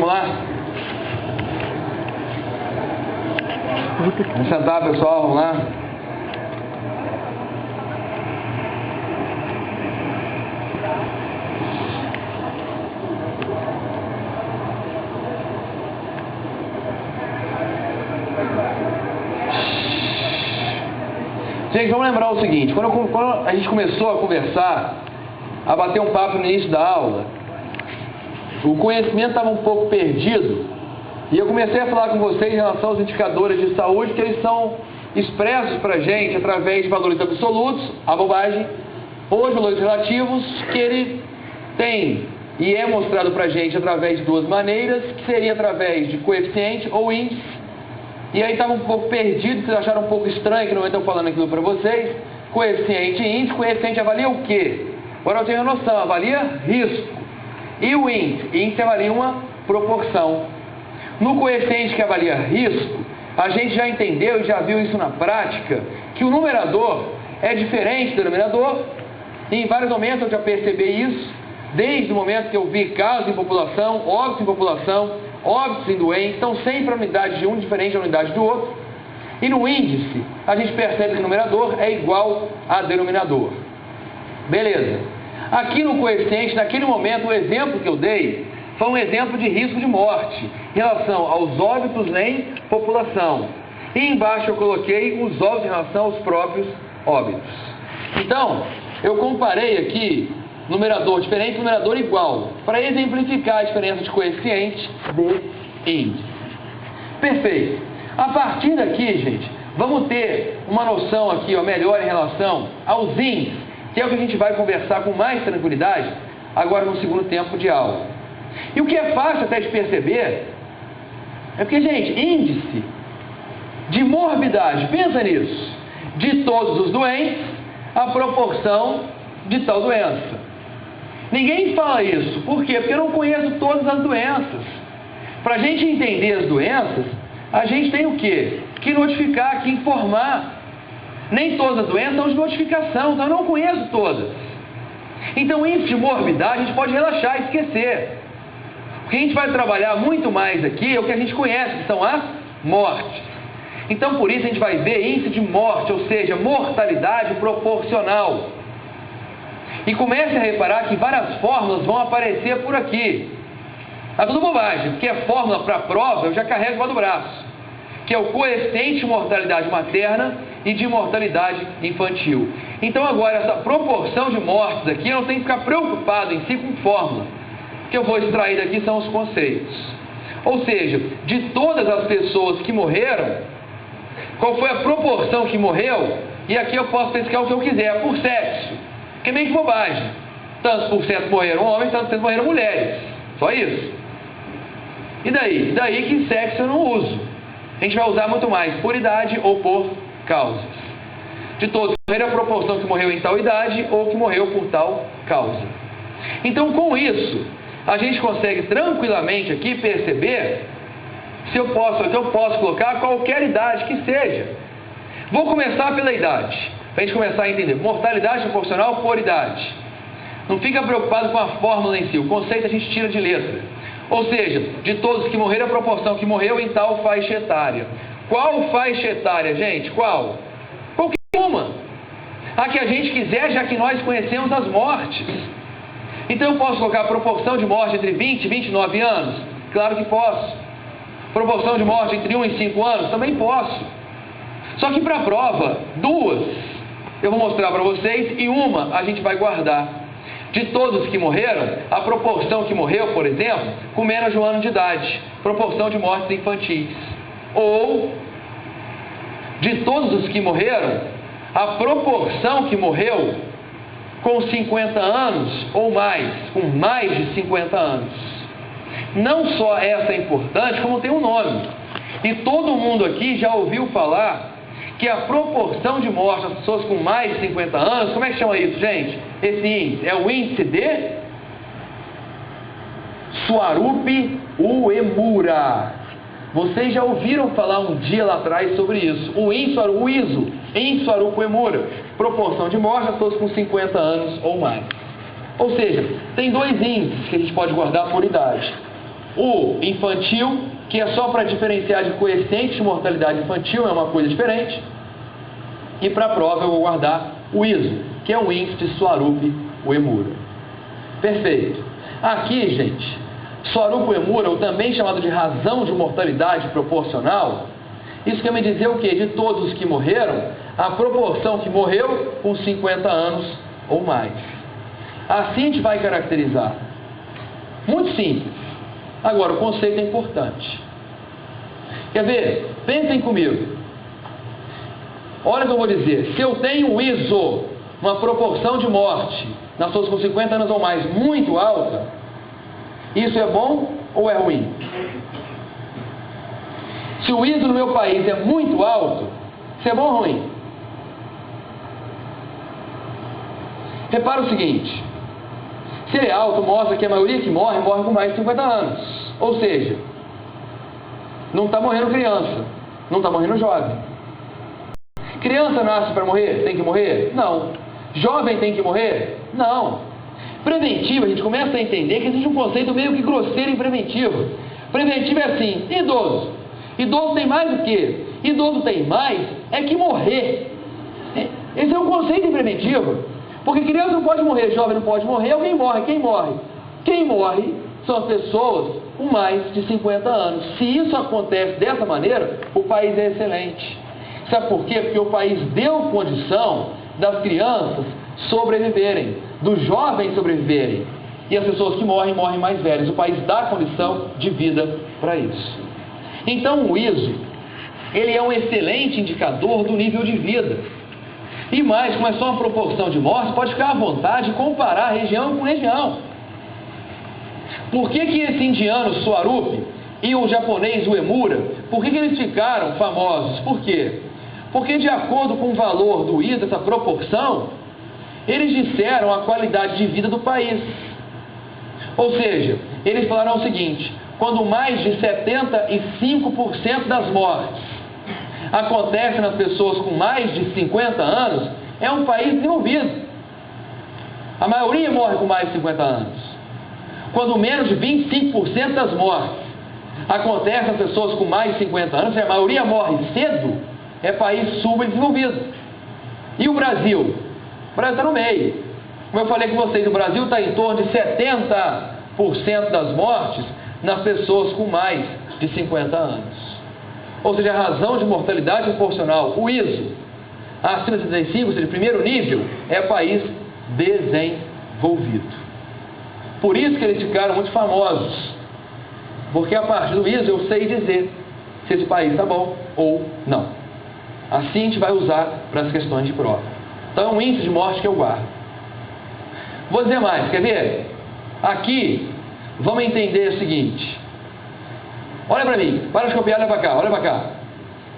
vamos lá? Vamos sentar, pessoal, vamos lá. Gente, vamos lembrar o seguinte, quando a gente começou a conversar, a bater um papo no início da aula, o conhecimento estava um pouco perdido, e eu comecei a falar com vocês em relação aos indicadores de saúde, que eles são expressos para a gente através de valores absolutos, a bobagem, ou os valores relativos, que ele tem e é mostrado para a gente através de duas maneiras, que seria através de coeficiente ou índice. E aí estava um pouco perdido, vocês acharam um pouco estranho que não estou falando aquilo para vocês. Coeficiente e índice, coeficiente avalia o quê? Agora eu tenho a noção, avalia risco. E o índice avalia uma proporção. No coeficiente que avalia risco, a gente já entendeu e já viu isso na prática, que o numerador é diferente do denominador, e em vários momentos eu já percebi isso, desde o momento que eu vi casos em população, óbitos em população, óbitos em doentes, estão sempre a unidade de um diferente da unidade do outro. E no índice, a gente percebe que o numerador é igual a denominador. Beleza. Aqui no coeficiente, naquele momento, o exemplo que eu dei foi um exemplo de risco de morte em relação aos óbitos em população. E embaixo eu coloquei os óbitos em relação aos próprios óbitos. Então, eu comparei aqui numerador diferente, numerador igual, para exemplificar a diferença de coeficiente de índice. Perfeito. A partir daqui, gente, vamos ter uma noção aqui, ó, melhor em relação aos índices, que é o que a gente vai conversar com mais tranquilidade agora no segundo tempo de aula. E o que é fácil até de perceber é porque, gente, índice de morbidade, pensa nisso, de todos os doentes, a proporção de tal doença. Ninguém fala isso. Por quê? Porque eu não conheço todas as doenças. Para a gente entender as doenças, a gente tem o quê? Que notificar, que informar. Nem todas as doenças são de notificação, então eu não conheço todas. Então, índice de morbidade, a gente pode relaxar e esquecer. O que a gente vai trabalhar muito mais aqui é o que a gente conhece, que são as mortes. Então, por isso, a gente vai ver índice de morte, ou seja, mortalidade proporcional. E comece a reparar que várias fórmulas vão aparecer por aqui. É tudo bobagem, porque a fórmula para a prova eu já carrego lá do braço, que é o coeficiente de mortalidade materna e de mortalidade infantil. Então agora essa proporção de mortes aqui eu não tenho que ficar preocupado em si com fórmula. O que eu vou extrair daqui são os conceitos. Ou seja, de todas as pessoas que morreram, qual foi a proporção que morreu? E aqui eu posso pesquisar o que eu quiser, por sexo. Que é meio que bobagem. Tantos por cento morreram homens, tantos por cento morreram mulheres. Só isso. E daí? Daí que sexo eu não uso. A gente vai usar muito mais por idade ou por causas. De todos, a proporção que morreu em tal idade ou que morreu por tal causa. Então, com isso, a gente consegue tranquilamente aqui perceber se eu posso colocar qualquer idade que seja. Vou começar pela idade, para a gente começar a entender. Mortalidade proporcional por idade. Não fica preocupado com a fórmula em si, o conceito a gente tira de letra. Ou seja, de todos que morreram, a proporção que morreu em tal faixa etária. Qual faixa etária, gente? Qual? Qualquer uma. A que a gente quiser, já que nós conhecemos as mortes. Então eu posso colocar a proporção de morte entre 20 e 29 anos? Claro que posso. Proporção de morte entre 1 e 5 anos? Também posso. Só que para a prova, duas eu vou mostrar para vocês e uma a gente vai guardar. De todos que morreram, a proporção que morreu, por exemplo, com menos de 1 ano de idade, proporção de mortes infantis. Ou, de todos os que morreram, a proporção que morreu com 50 anos ou mais, com mais de 50 anos. Não só essa é importante, como tem um nome. E todo mundo aqui já ouviu falar que a proporção de morte das pessoas com mais de 50 anos, como é que chama isso, gente? Esse índice é o índice de Swarup-Uemura. Vocês já ouviram falar um dia lá atrás sobre isso. O ISO, índice Swarup-Uemura, proporção de morte das pessoas com 50 anos ou mais. Ou seja, tem dois índices que a gente pode guardar por idade. o infantil, que é só para diferenciar de coeficiente de mortalidade infantil, é uma coisa diferente. E para a prova eu vou guardar o ISO, que é o índice de Swarup-Uemura. Perfeito. Aqui, gente, Swarup-Uemura, ou também chamado de razão de mortalidade proporcional, isso quer me dizer o quê? De todos os que morreram, a proporção que morreu com 50 anos ou mais. Assim a gente vai caracterizar. Muito simples. Agora, o conceito é importante. Quer ver? Pensem comigo. Olha o que eu vou dizer. Se eu tenho um ISO, uma proporção de morte nas pessoas com 50 anos ou mais muito alta, isso é bom ou é ruim? Se o ISO no meu país é muito alto, isso é bom ou ruim? Repara o seguinte. Se ele é alto, mostra que a maioria que morre, morre com mais de 50 anos. Ou seja, não está morrendo criança, não está morrendo jovem. Criança nasce para morrer? Tem que morrer? Não. Jovem tem que morrer? Não. Preventivo, a gente começa a entender que existe um conceito meio que grosseiro em preventivo. Preventivo é assim, idoso. Idoso tem mais do que? Idoso tem mais é que morrer. Esse é um conceito em preventivo. Porque criança não pode morrer, jovem não pode morrer, alguém morre. Quem morre? Quem morre são as pessoas com mais de 50 anos. Se isso acontece dessa maneira, o país é excelente. Sabe por quê? Porque o país deu condição das crianças sobreviverem, dos jovens sobreviverem. E as pessoas que morrem, morrem mais velhas. O país dá condição de vida para isso. Então o ISO, ele é um excelente indicador do nível de vida. E mais, como é só uma proporção de mortes, pode ficar à vontade de comparar região com região. Por que esse indiano Swarup e o japonês Uemura, por que eles ficaram famosos? Por quê? Porque de acordo com o valor do ISO, essa proporção, eles disseram a qualidade de vida do país. Ou seja, eles falaram o seguinte: quando mais de 75% das mortes acontecem nas pessoas com mais de 50 anos, é um país desenvolvido. A maioria morre com mais de 50 anos. Quando menos de 25% das mortes acontecem nas pessoas com mais de 50 anos, a maioria morre cedo, é país subdesenvolvido. E o Brasil? O Brasil está no meio. Como eu falei com vocês, o Brasil está em torno de 70% das mortes nas pessoas com mais de 50 anos. Ou seja, a razão de mortalidade proporcional, o ISO, acima de 75, ou seja, primeiro nível, é país desenvolvido. Por isso que eles ficaram muito famosos. Porque a partir do ISO eu sei dizer se esse país está bom ou não. Assim a gente vai usar para as questões de prova. Então é um índice de morte que eu guardo. Vou dizer mais, quer ver? Aqui, vamos entender o seguinte. Olha para mim, para de copiar, olha para cá, olha para cá.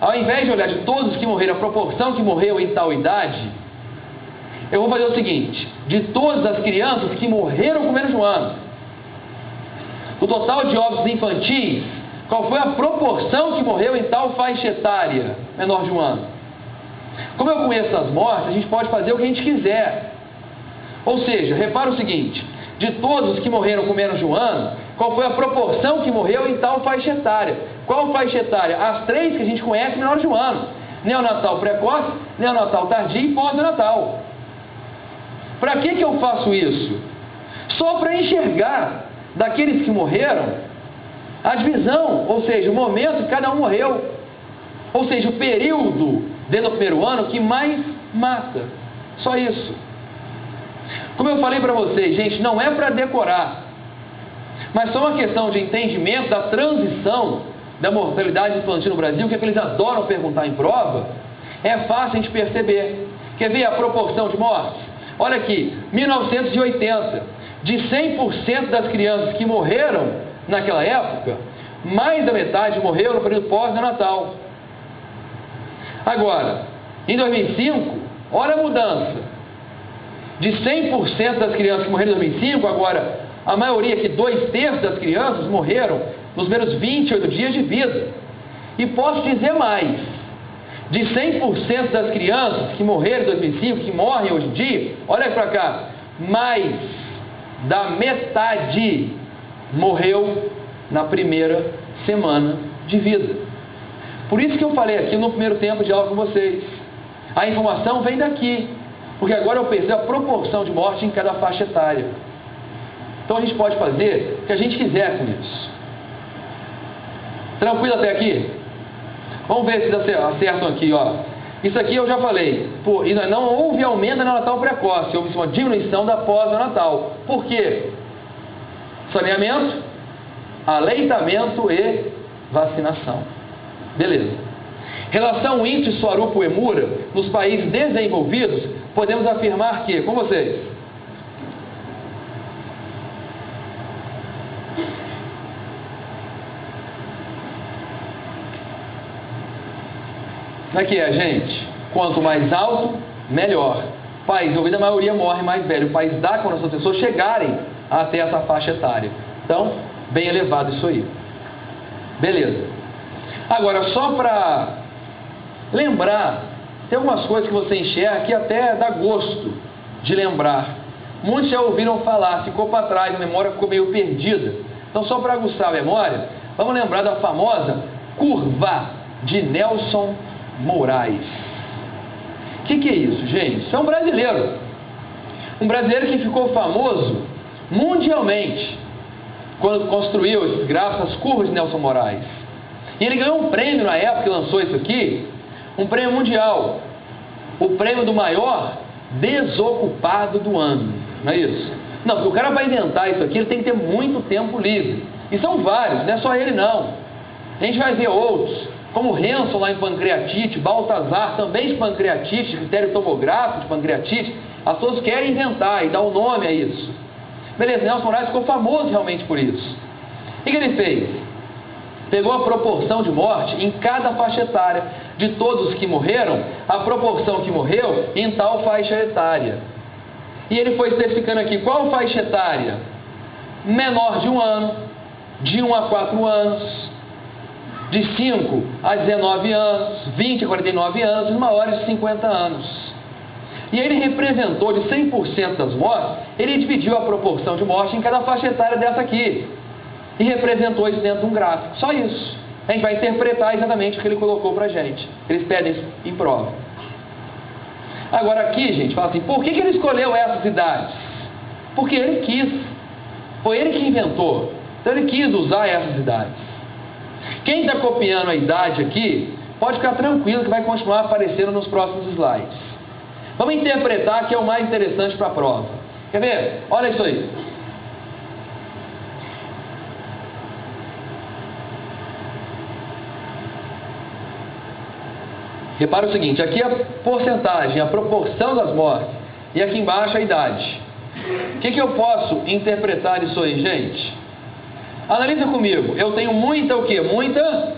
Ao invés de olhar de todos os que morreram, a proporção que morreu em tal idade, eu vou fazer o seguinte: de todas as crianças que morreram com menos de um ano, do total de óbitos infantis, qual foi a proporção que morreu em tal faixa etária, menor de um ano? Como eu conheço as mortes, a gente pode fazer o que a gente quiser. Ou seja, repara o seguinte: de todos os que morreram com menos de um ano, qual foi a proporção que morreu em tal faixa etária? Qual faixa etária? As três que a gente conhece menores de um ano: neonatal precoce, neonatal tardio e pós-neonatal. Para que eu faço isso? Só para enxergar daqueles que morreram a divisão, ou seja, o momento que cada um morreu. Ou seja, o período dentro do primeiro ano que mais mata. Só isso. Como eu falei para vocês, gente, não é para decorar, mas só uma questão de entendimento da transição da mortalidade infantil no Brasil, que é que eles adoram perguntar em prova. É fácil a gente perceber. Quer ver a proporção de mortes? Olha aqui, 1980, de 100% das crianças que morreram naquela época, mais da metade morreu no período pós-neonatal. Agora, em 2005, olha a mudança. De 100% das crianças que morreram em 2005, agora, a maioria, aqui, 2/3 das crianças morreram nos primeiros 28 dias de vida. E posso dizer mais: de 100% das crianças que morreram em 2005, que morrem hoje em dia, olha para cá, mais da metade morreu na primeira semana de vida. Por isso que eu falei aqui no primeiro tempo de aula com vocês. A informação vem daqui, porque agora eu percebo a proporção de morte em cada faixa etária. Então a gente pode fazer o que a gente quiser com isso. Tranquilo até aqui? Vamos ver se acertam aqui, ó. Isso aqui eu já falei. Não houve aumento no Natal precoce, houve uma diminuição da pós-natal. Por quê? Saneamento, aleitamento e vacinação. Beleza. Relação índice Swarupo-Emura nos países desenvolvidos, podemos afirmar que, com vocês, como é que é, gente? Quanto mais alto, melhor. País desenvolvido, a maioria morre mais velho. O país dá quando as pessoas chegarem até essa faixa etária. Então, bem elevado isso aí. Beleza. Agora, só para lembrar, tem algumas coisas que você enxerga que até dá gosto de lembrar. Muitos já ouviram falar, ficou para trás, a memória ficou meio perdida. Então, só para aguçar a memória, vamos lembrar da famosa curva de Nelson Moraes. O que é isso, gente? Isso é um brasileiro. Um brasileiro que ficou famoso mundialmente quando construiu esses gráficos, as curvas de Nelson Moraes. E ele ganhou um prêmio na época que lançou isso aqui, um prêmio mundial. O prêmio do maior desocupado do ano. Não é isso? Não, porque o cara vai inventar isso aqui, ele tem que ter muito tempo livre. E são vários, não é só ele não. A gente vai ver outros, como Hanson lá em pancreatite, Baltazar também de pancreatite, critério tomográfico de pancreatite. As pessoas querem inventar e dar um nome a isso. Beleza, Nelson Moraes ficou famoso realmente por isso. O que ele fez? Pegou a proporção de morte em cada faixa etária. De todos que morreram, a proporção que morreu em tal faixa etária. E ele foi especificando aqui qual faixa etária? Menor de 1 ano, de 1 a 4 anos, de 5 a 19 anos, 20 a 49 anos, e maiores de 50 anos. E ele representou de 100% das mortes, ele dividiu a proporção de morte em cada faixa etária dessa aqui. E representou isso dentro de um gráfico. Só isso. A gente vai interpretar exatamente o que ele colocou pra gente. Eles pedem isso em prova. Agora aqui, gente, fala assim, por que ele escolheu essas idades? Porque ele quis. Foi ele que inventou. Então ele quis usar essas idades. Quem está copiando a idade aqui, pode ficar tranquilo que vai continuar aparecendo nos próximos slides. Vamos interpretar que é o mais interessante para a prova. Quer ver? Olha isso aí. Repara o seguinte, aqui a porcentagem, a proporção das mortes, e aqui embaixo a idade. O que eu posso interpretar isso aí, gente? Analisa comigo, eu tenho muita o quê? Muita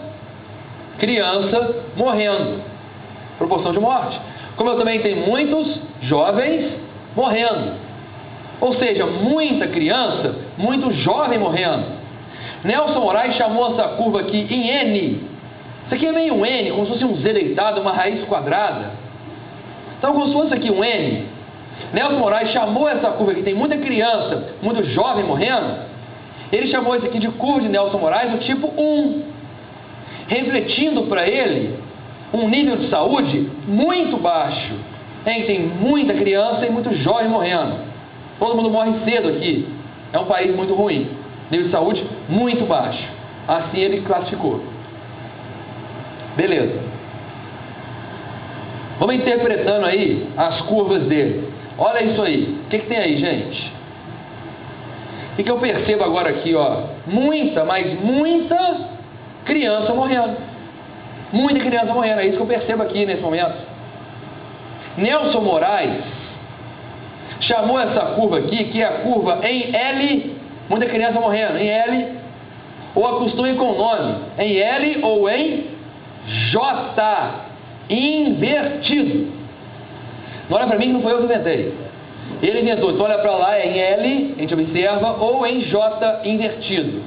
criança morrendo. Proporção de morte. Como eu também tenho muitos jovens morrendo. Ou seja, muita criança, muito jovem morrendo. Nelson Moraes chamou essa curva aqui em N. Isso aqui é meio um N, como se fosse um Z deitado, uma raiz quadrada. Então, como se fosse aqui um N. Nelson Moraes chamou essa curva aqui, tem muita criança, muito jovem morrendo. Ele chamou isso aqui de curva de Nelson Moraes do tipo 1. Refletindo para ele um nível de saúde muito baixo. Tem muita criança e muito jovem morrendo. Todo mundo morre cedo aqui. É um país muito ruim. Nível de saúde muito baixo. Assim ele classificou. Beleza. Vamos interpretando aí as curvas dele. Olha isso aí. O que tem aí, gente? O que eu percebo agora aqui, ó? Muita, mas muita criança morrendo. Muita criança morrendo. É isso que eu percebo aqui nesse momento. Nelson Moraes chamou essa curva aqui, que é a curva em L, muita criança morrendo, em L, ou acostume com o nome, em L ou em J, invertido. Não olha para mim que não foi eu que inventei. Ele inventou, então olha para lá, é em L, a gente observa, ou em J invertido.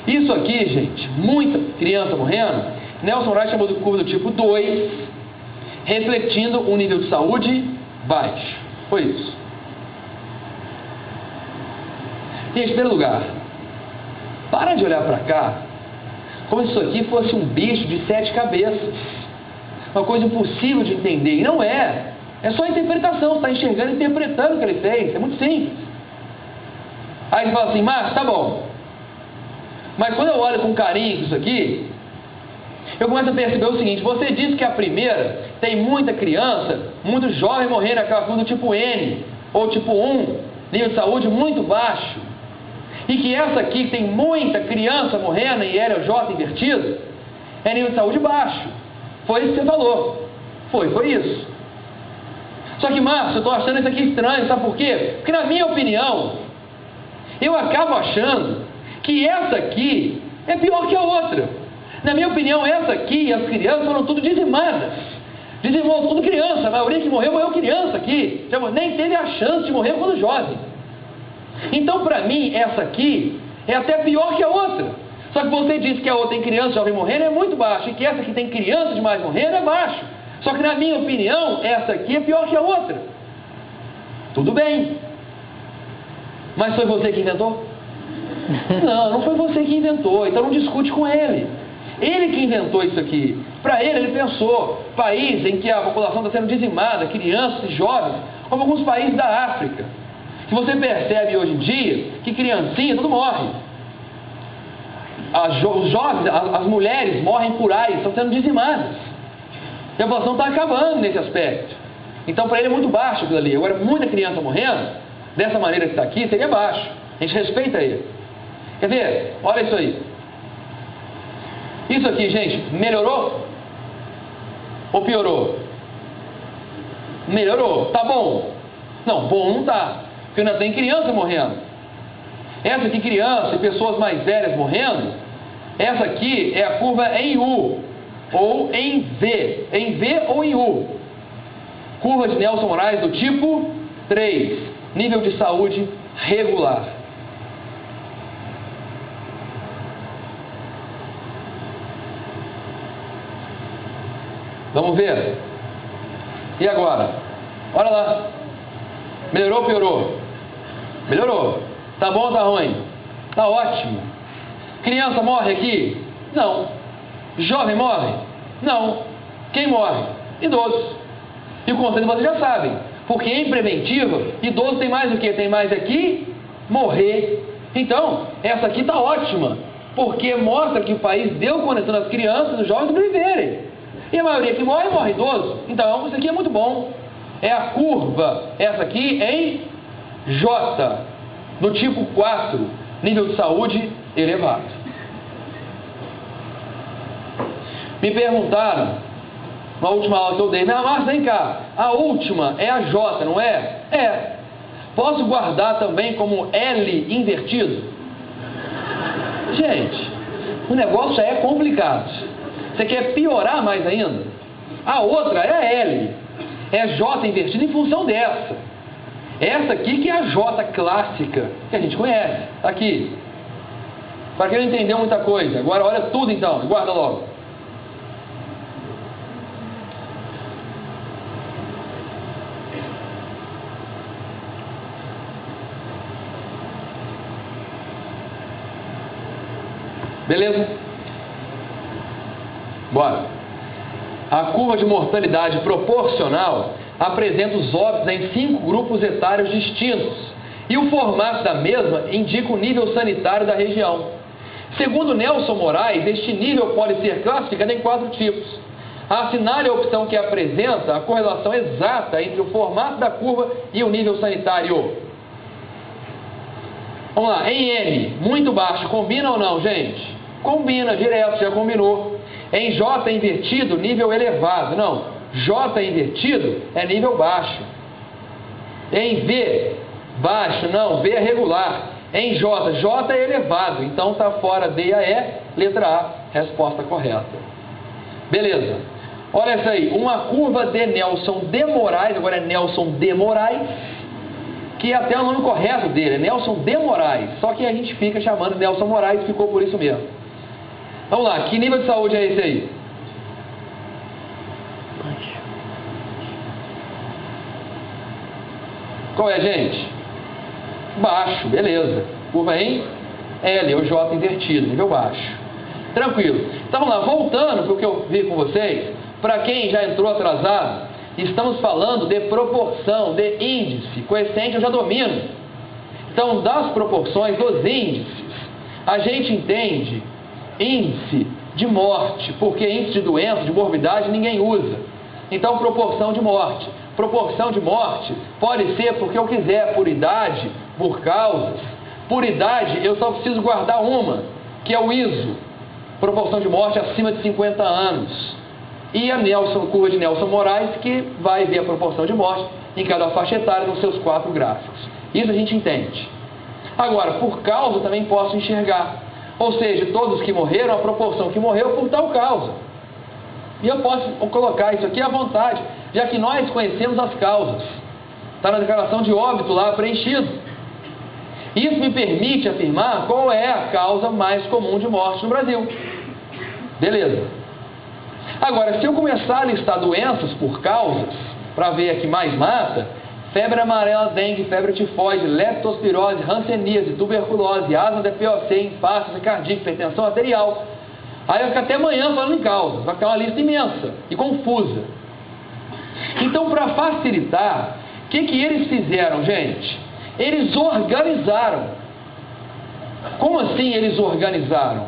Isso aqui, gente, muita criança morrendo, Nelson Moraes chamou de curva do tipo 2, refletindo um nível de saúde baixo. Foi isso. Em primeiro lugar, Para de olhar para cá como se isso aqui fosse um bicho de 7 cabeças. Uma coisa impossível de entender. E não é. É só interpretação. Você está enxergando e interpretando o que ele fez. É muito simples. Aí você fala assim, Márcio, tá bom. Mas quando eu olho com carinho isso aqui, eu começo a perceber o seguinte: você disse que a primeira tem muita criança, muito jovem morrendo, aquela coisa do tipo N, ou tipo 1, nível de saúde muito baixo. E que essa aqui tem muita criança morrendo em L ou J invertido, é nível de saúde baixo. Foi isso que você falou. Foi isso. Só que, Márcio, eu estou achando isso aqui estranho, sabe por quê? Porque na minha opinião, eu acabo achando que essa aqui é pior que a outra. Na minha opinião, essa aqui, as crianças foram tudo dizimadas. Dizimou tudo criança, a maioria que morreu criança aqui. Nem teve a chance de morrer quando jovem. Então, para mim, essa aqui é até pior que a outra. Só que você disse que a outra tem criança jovem morrendo é muito baixo, e que essa aqui tem criança demais morrendo é baixo. Só que na minha opinião, essa aqui é pior que a outra. Tudo bem. Mas foi você que inventou? Não foi você que inventou, então não discute com ele. Ele que inventou isso aqui. Para ele pensou, país em que a população está sendo dizimada, crianças e jovens, como alguns países da África. Que você percebe hoje em dia que criancinha, tudo morre. Os jovens, as mulheres morrem por aí, estão sendo dizimadas. E a população está acabando nesse aspecto. Então para ele é muito baixo aquilo ali. Agora, muita criança morrendo, dessa maneira que está aqui, seria baixo. A gente respeita ele. Quer ver? Olha isso aí. Isso aqui, gente, melhorou? Ou piorou? Melhorou. Tá bom? Não, bom não tá. Porque ainda tem criança morrendo. Essa aqui, criança e pessoas mais velhas morrendo, essa aqui é a curva em U, ou em V. Em V ou em U. Curva de Nelson Moraes do tipo 3. Nível de saúde regular. Vamos ver. E agora? Olha lá. Melhorou ou piorou? Melhorou. Tá bom ou tá ruim? Tá ótimo. Criança morre aqui? Não. Jovem morre? Não. Quem morre? Idosos. E o conselho vocês já sabem. Porque em preventiva, idoso tem mais o quê? Tem mais aqui morrer. Então, essa aqui tá ótima. Porque mostra que o país deu condição às crianças e os jovens sobreviverem. E a maioria que morre, morre idoso. Então, isso aqui é muito bom. É a curva, essa aqui em J, do tipo 4, nível de saúde elevado. Me perguntaram, na última aula que eu dei, Márcio, vem cá, a última é a J, não é? É. Posso guardar também como L invertido? Gente, o negócio já é complicado. Você quer piorar mais ainda? A outra é a L. É J invertida em função dessa. Essa aqui que é a J clássica, que a gente conhece. Aqui. Para quem não entendeu muita coisa. Agora olha tudo então, guarda logo. Beleza? Bora. A curva de mortalidade proporcional apresenta os óbitos em 5 grupos etários distintos e o formato da mesma indica o nível sanitário da região. Segundo Nelson Moraes, este nível pode ser classificado em 4 tipos. Assinale a opção que apresenta a correlação exata entre o formato da curva e o nível sanitário. Vamos lá, em N, muito baixo, combina ou não, gente? Combina, direto, já combinou. Em J invertido, nível elevado. Não, J invertido é nível baixo. Em V, baixo. Não, V é regular. Em J, J é elevado. Então está fora D e E, letra A, resposta correta. Beleza. Olha essa aí, uma curva de Nelson de Moraes, agora é Nelson de Moraes, que é até o nome correto dele, é Nelson de Moraes. Só que a gente fica chamando Nelson Moraes, ficou por isso mesmo. Vamos lá, que nível de saúde é esse aí? Qual é, gente? Baixo, beleza. Curva em L, ou J invertido, nível baixo. Tranquilo. Então vamos lá, voltando para o que eu vi com vocês, para quem já entrou atrasado, estamos falando de proporção, de índice, coeficiente eu já domino. Então, das proporções dos índices, a gente entende índice de morte, porque índice de doença, de morbidade, ninguém usa. Então, proporção de morte. Proporção de morte pode ser porque eu quiser, por idade, por causas. Por idade, eu só preciso guardar uma, que é o ISO, proporção de morte acima de 50 anos. E a curva de Nelson Moraes, que vai ver a proporção de morte em cada faixa etária nos seus 4 gráficos. Isso a gente entende. Agora, por causa também posso enxergar. Ou seja, todos que morreram, a proporção que morreu por tal causa. E eu posso colocar isso aqui à vontade, já que nós conhecemos as causas. Está na declaração de óbito lá preenchido. Isso me permite afirmar qual é a causa mais comum de morte no Brasil. Beleza. Agora, se eu começar a listar doenças por causas, para ver a que mais mata, febre amarela, dengue, febre tifoide, leptospirose, hanseníase, tuberculose, asma, DPOC, infarto, cardíaco, hipertensão arterial. Aí vai ficar até amanhã falando em causas, vai ficar uma lista imensa e confusa. Então, para facilitar, o que eles fizeram, gente? Eles organizaram. Como assim eles organizaram?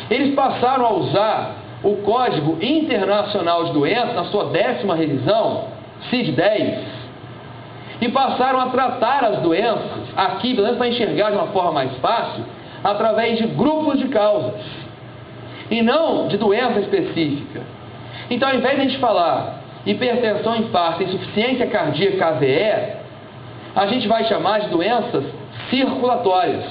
Eles passaram a usar o Código Internacional de Doenças na sua 10ª revisão, CID-10, e passaram a tratar as doenças, aqui, pelo menos para enxergar de uma forma mais fácil, através de grupos de causas, e não de doença específica. Então, ao invés de a gente falar hipertensão, infarto, insuficiência cardíaca, AVE, a gente vai chamar de doenças circulatórias.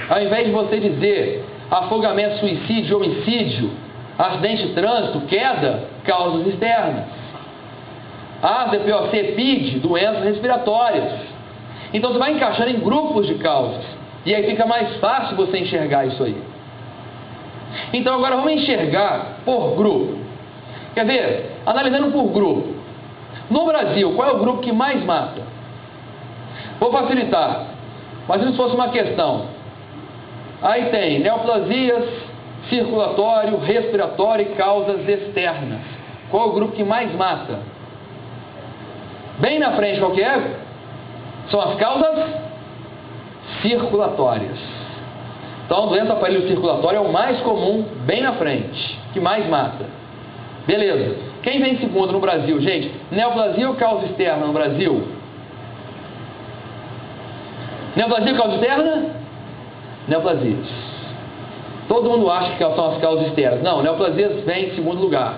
Ao invés de você dizer afogamento, suicídio, homicídio, acidente de trânsito, queda, causas externas. Asma, DPOC, PID, doenças respiratórias. Então você vai encaixando em grupos de causas. E aí fica mais fácil você enxergar isso aí. Então agora vamos enxergar por grupo. Quer ver? Analisando por grupo. No Brasil, qual é o grupo que mais mata? Vou facilitar. Imagina se fosse uma questão. Aí tem neoplasias, circulatório, respiratório e causas externas. Qual é o grupo que mais mata? Bem na frente, qual que é? São as causas circulatórias. Então, a doença aparelho circulatório é o mais comum, bem na frente, que mais mata. Beleza. Quem vem em segundo no Brasil, gente? Neoplasia ou causa externa no Brasil? Neoplasia ou causa externa? Neoplasias. Todo mundo acha que são as causas externas. Não, neoplasias vem em segundo lugar.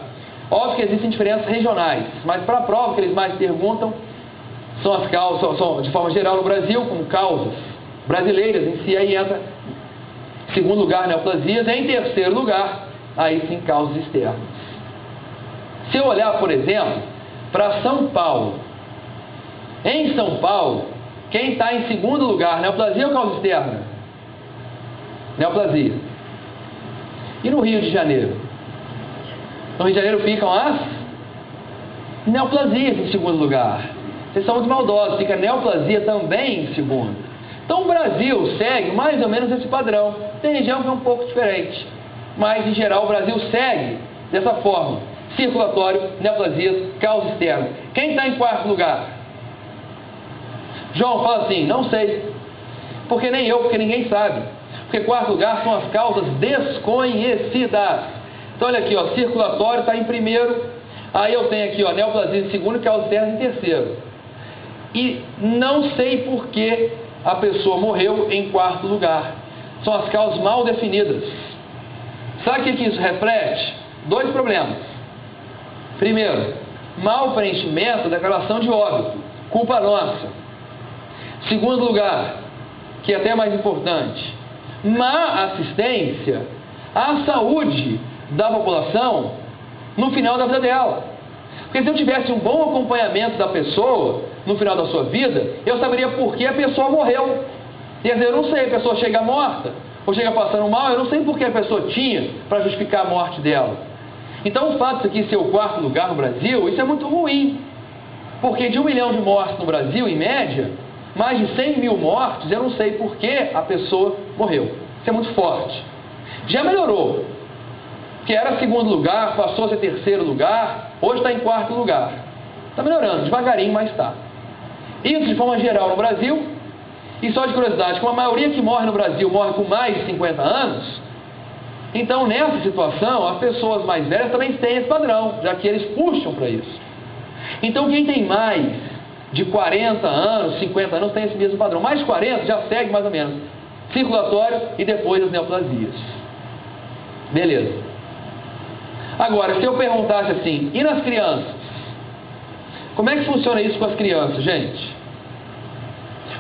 Óbvio que existem diferenças regionais, mas para a prova que eles mais perguntam são as causas, são, de forma geral no Brasil, como causas brasileiras em si, aí entra em segundo lugar neoplasias, e em terceiro lugar, aí sim causas externas. Se eu olhar, por exemplo, para São Paulo, em São Paulo, quem está em segundo lugar, neoplasia ou causa externa? Neoplasia. E no Rio de Janeiro? No Rio de Janeiro ficam as neoplasias em segundo lugar. Vocês são muito maldosos, fica neoplasia também em segundo. Então o Brasil segue mais ou menos esse padrão. Tem região que é um pouco diferente, mas em geral o Brasil segue dessa forma: circulatório, neoplasias, causa externa. Quem está em quarto lugar? João fala assim: não sei. Porque nem eu, porque ninguém sabe. Porque quarto lugar são as causas desconhecidas. Então olha aqui, ó, circulatório está em primeiro. Aí eu tenho aqui, ó, neoplasia em segundo e causa externa em terceiro. E não sei por que a pessoa morreu em quarto lugar. São as causas mal definidas. Sabe o que isso reflete? Dois problemas. Primeiro, mau preenchimento da declaração de óbito. Culpa nossa. Segundo lugar, que é até mais importante, má assistência à saúde da população no final da vida dela. Porque se eu tivesse um bom acompanhamento da pessoa no final da sua vida, eu saberia por que a pessoa morreu. Quer dizer, eu não sei, a pessoa chega morta ou chega passando mal, eu não sei por que a pessoa tinha para justificar a morte dela. Então o fato de isso aqui ser o quarto lugar no Brasil, isso é muito ruim. Porque de 1 milhão de mortes no Brasil, em média, mais de 100 mil mortes, eu não sei por que a pessoa morreu. Isso é muito forte. Já melhorou, que era segundo lugar, passou a ser terceiro lugar, hoje está em quarto lugar. Está melhorando, devagarinho, mas está. Isso de forma geral no Brasil. E só de curiosidade, como a maioria que morre no Brasil morre com mais de 50 anos, então nessa situação as pessoas mais velhas também têm esse padrão, já que eles puxam para isso. Então quem tem mais de 40 anos, 50 anos tem esse mesmo padrão. Mais de 40 já segue mais ou menos circulatório e depois as neoplasias. Beleza. Agora, se eu perguntasse assim, e nas crianças? Como é que funciona isso com as crianças, gente?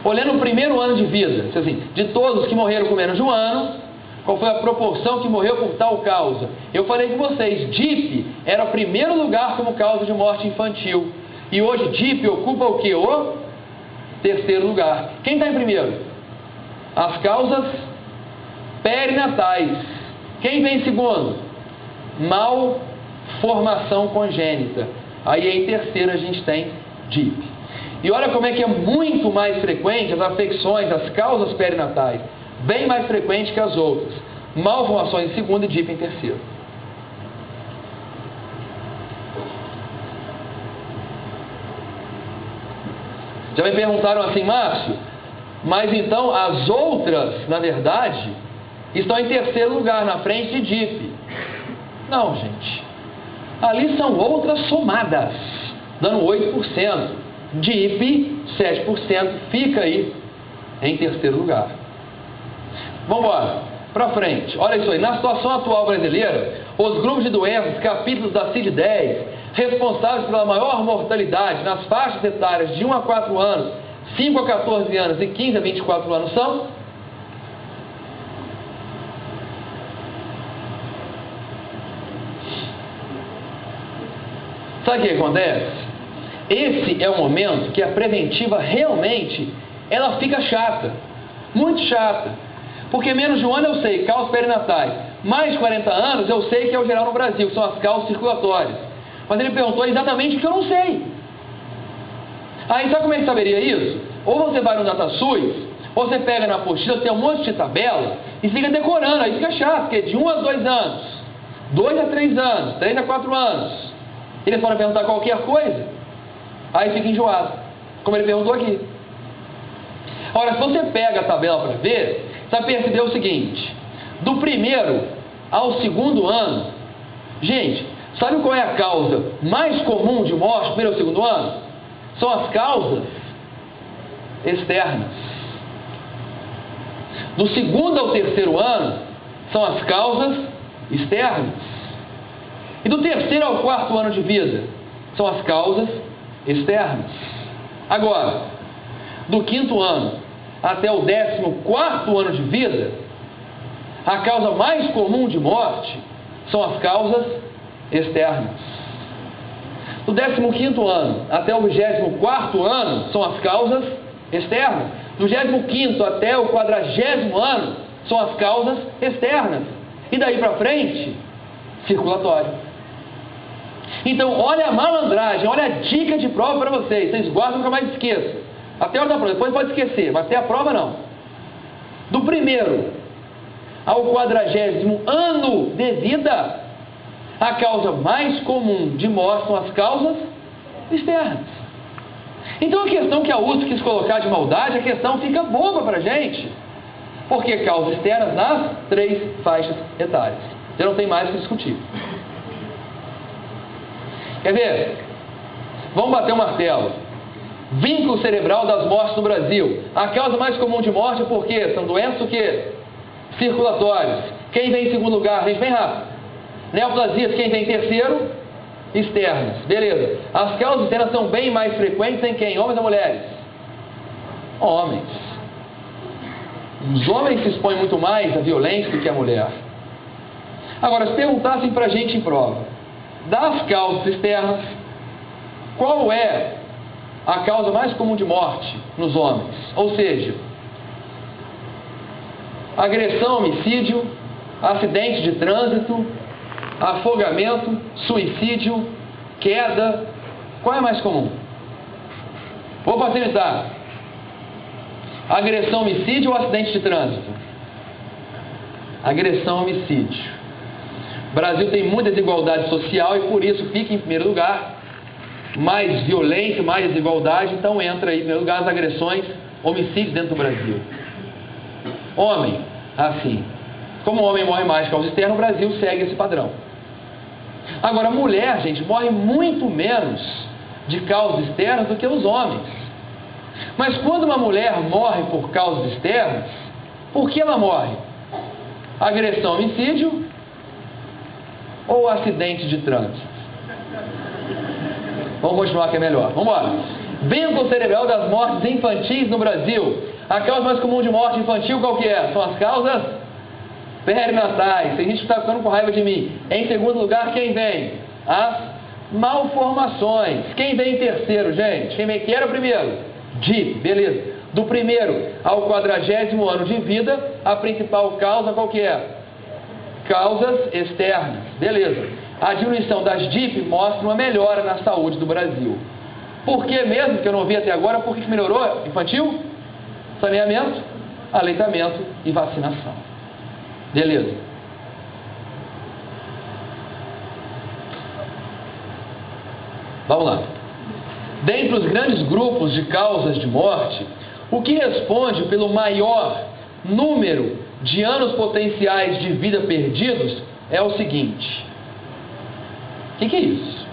Olhando o primeiro ano de vida, assim, de todos que morreram com menos de um ano, qual foi a proporção que morreu por tal causa? Eu falei com vocês, DIP era o primeiro lugar como causa de morte infantil. E hoje DIP ocupa o quê? O terceiro lugar. Quem está em primeiro? As causas perinatais. Quem vem em segundo? Malformação congênita. Aí em terceiro a gente tem DIP. E olha como é que é muito mais frequente as afecções, as causas perinatais, bem mais frequente que as outras. Malformações em segundo e DIP em terceiro. Já me perguntaram assim, Márcio, mas então as outras, na verdade, estão em terceiro lugar, na frente de DIP. Não, gente. Ali são outras somadas, dando 8%. DIP, 7%, fica aí em terceiro lugar. Vamos embora, para frente. Olha isso aí, na situação atual brasileira, os grupos de doenças, capítulos da CID-10, responsáveis pela maior mortalidade nas faixas etárias de 1 a 4 anos, 5 a 14 anos e 15 a 24 anos são... Sabe o que acontece? Esse é o momento que a preventiva realmente, ela fica chata, muito chata, porque menos de um ano eu sei, causas perinatais, mais de 40 anos eu sei que é o geral no Brasil, que são as causas circulatórias, mas ele perguntou exatamente o que eu não sei. Aí sabe como é que saberia isso? Ou você vai no DataSUS, ou você pega na apostila, tem um monte de tabela, e fica decorando, aí fica chato, porque é de 1 a 2 anos, 2 a 3 anos, 3 a 4 anos, eles podem perguntar qualquer coisa, aí fica enjoado, como ele perguntou aqui. Ora, se você pega a tabela para ver, você vai perceber o seguinte, do primeiro ao segundo ano, gente, sabe qual é a causa mais comum de morte no primeiro ou segundo ano? São as causas externas. Do segundo ao terceiro ano, são as causas externas. E do terceiro ao quarto ano de vida, são as causas externas. Agora, do quinto ano até o 14º ano de vida, a causa mais comum de morte são as causas externas. Do 15º ano até o 24º ano são as causas externas. Do 25º até o 40º ano são as causas externas. E daí para frente, circulatório. Então, olha a malandragem, olha a dica de prova para vocês. Vocês guardam, nunca mais esqueçam. Até a hora da prova, depois pode esquecer, mas até a prova não. Do primeiro ao 40º ano de vida, a causa mais comum de morte são as causas externas. Então a questão que a USP quis colocar de maldade, a questão fica boba para a gente. Porque causas externas nas 3 faixas etárias. Já não tem mais o que discutir. Quer ver? Vamos bater o martelo. Vínculo cerebral das mortes no Brasil. A causa mais comum de morte é por quê? São doenças o quê? Circulatórias. Quem vem em segundo lugar? Gente, bem rápido. Neoplasias, quem vem em terceiro? Externas. Beleza. As causas externas são bem mais frequentes em quem? Homens ou mulheres? Homens. Os homens se expõem muito mais à violência do que a mulher. Agora, se perguntassem pra gente em prova, das causas externas, qual é a causa mais comum de morte nos homens? Ou seja, agressão, homicídio, acidente de trânsito, afogamento, suicídio, queda. Qual é mais comum? Vou facilitar. Agressão, homicídio ou acidente de trânsito? agressão, homicídio. O Brasil tem muita desigualdade social e por isso fica em primeiro lugar. Mais violência, mais desigualdade, então entra aí em primeiro lugar as agressões, homicídios dentro do Brasil. Homem, assim. Como o homem morre mais de causa externa, o Brasil segue esse padrão. Agora, a mulher, gente, morre muito menos de causas externas do que os homens. Mas quando uma mulher morre por causas externas, por que ela morre? Agressão, homicídio ou acidente de trânsito? Vamos continuar que é melhor. Vamos embora. Vínculo cerebral das mortes infantis no Brasil. A causa mais comum de morte infantil qual que é? São as causas perinatais. Tem gente que está ficando com raiva de mim. Em segundo lugar, quem vem? As malformações. Quem vem em terceiro, gente? Quem vem? Que era o primeiro? DIP, beleza. Do primeiro ao 40º ano de vida, a principal causa qual que é? Causas externas, beleza. A diminuição das DIP mostra uma melhora na saúde do Brasil. Por que mesmo, que eu não vi até agora, por que melhorou? Infantil? Saneamento, aleitamento e vacinação. Beleza. Vamos lá. Dentre os grandes grupos de causas de morte, o que responde pelo maior número de anos potenciais de vida perdidos é o seguinte. O que é isso?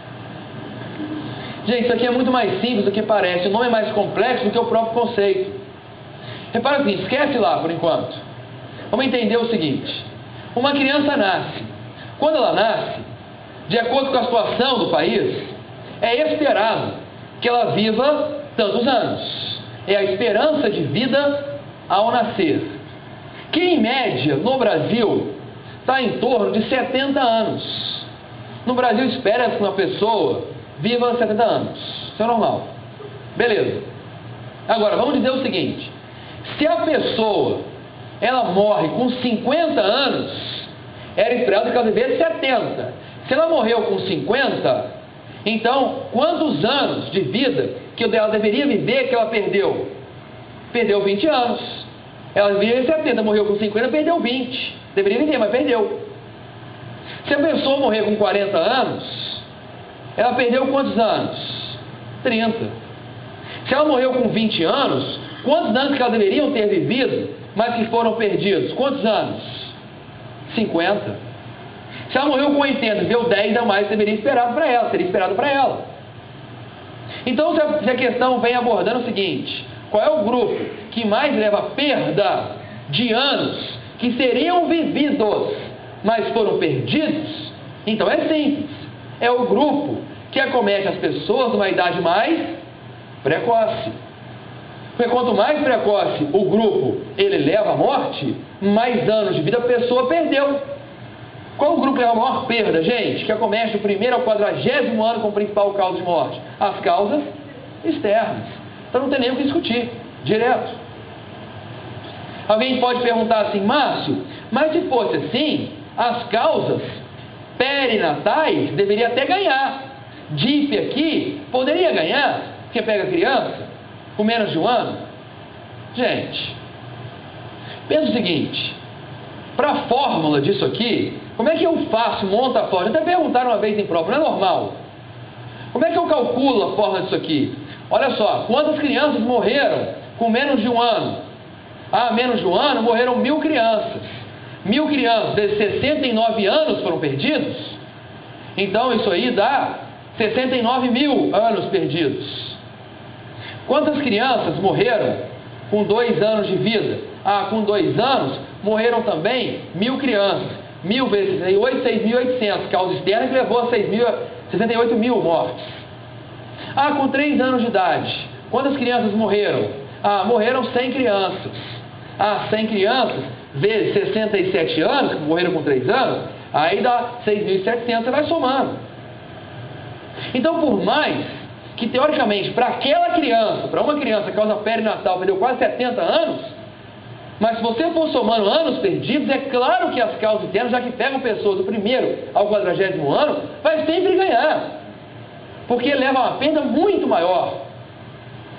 Gente, isso aqui é muito mais simples do que parece. O nome é mais complexo do que o próprio conceito. Repara assim, esquece lá por enquanto. Vamos entender o seguinte. Uma criança nasce. Quando ela nasce, de acordo com a situação do país, é esperado que ela viva tantos anos. É a esperança de vida ao nascer. Que em média, no Brasil, está em torno de 70 anos. No Brasil, espera-se que uma pessoa viva 70 anos. Isso é normal. Beleza. Agora, vamos dizer o seguinte. Se a pessoa, ela morre com 50 anos, era esperado que ela vivesse 70. Se ela morreu com 50, então, quantos anos de vida que ela deveria viver que ela perdeu? Perdeu 20 anos. Ela vivia 70, morreu com 50, perdeu 20. Deveria viver, mas perdeu. Se a pessoa morrer com 40 anos, ela perdeu quantos anos? 30. Se ela morreu com 20 anos, quantos anos que ela deveriam ter vivido, mas que foram perdidos? Quantos anos? 50. Se ela morreu com 80, deu 10 a mais, teria esperado para ela. Então, se a questão vem abordando o seguinte, qual é o grupo que mais leva perda de anos que seriam vividos, mas foram perdidos? Então é simples, é o grupo que acomete as pessoas numa idade mais precoce. Porque quanto mais precoce o grupo ele leva à morte, mais anos de vida a pessoa perdeu. Qual o grupo que leva a maior perda, gente? Que acomete do primeiro ao 40º ano como principal causa de morte? As causas externas. Então não tem nem o que discutir, direto. Alguém pode perguntar assim, Márcio, mas se fosse assim, as causas perinatais deveriam até ganhar. DIP aqui poderia ganhar, quem pega criança com menos de um ano? Gente, pensa o seguinte, para a fórmula disso aqui, como é que eu faço, monto a fórmula? Até perguntaram uma vez em prova, não é normal. Como é que eu calculo a fórmula disso aqui? Olha só, quantas crianças morreram com menos de um ano? Menos de um ano morreram 1.000 crianças. 1.000 crianças de 69 anos foram perdidos? Então isso aí dá 69.000 anos perdidos. Quantas crianças morreram com 2 anos de vida? Com 2 anos morreram também 1.000 crianças. 1.000 vezes 8, 6.800. Causa externa que levou a 68.000 mortes. Com 3 anos de idade, quantas crianças morreram? Morreram 100 crianças. 100 crianças vezes 67 anos, que morreram com 3 anos, aí dá 6.700, você vai somando. Então, por mais que teoricamente, para aquela criança, para uma criança causa perinatal, perdeu quase 70 anos, mas se você for somando anos perdidos, é claro que as causas internas, já que pegam pessoas do primeiro ao 40º ano, vai sempre ganhar, porque leva a uma perda muito maior.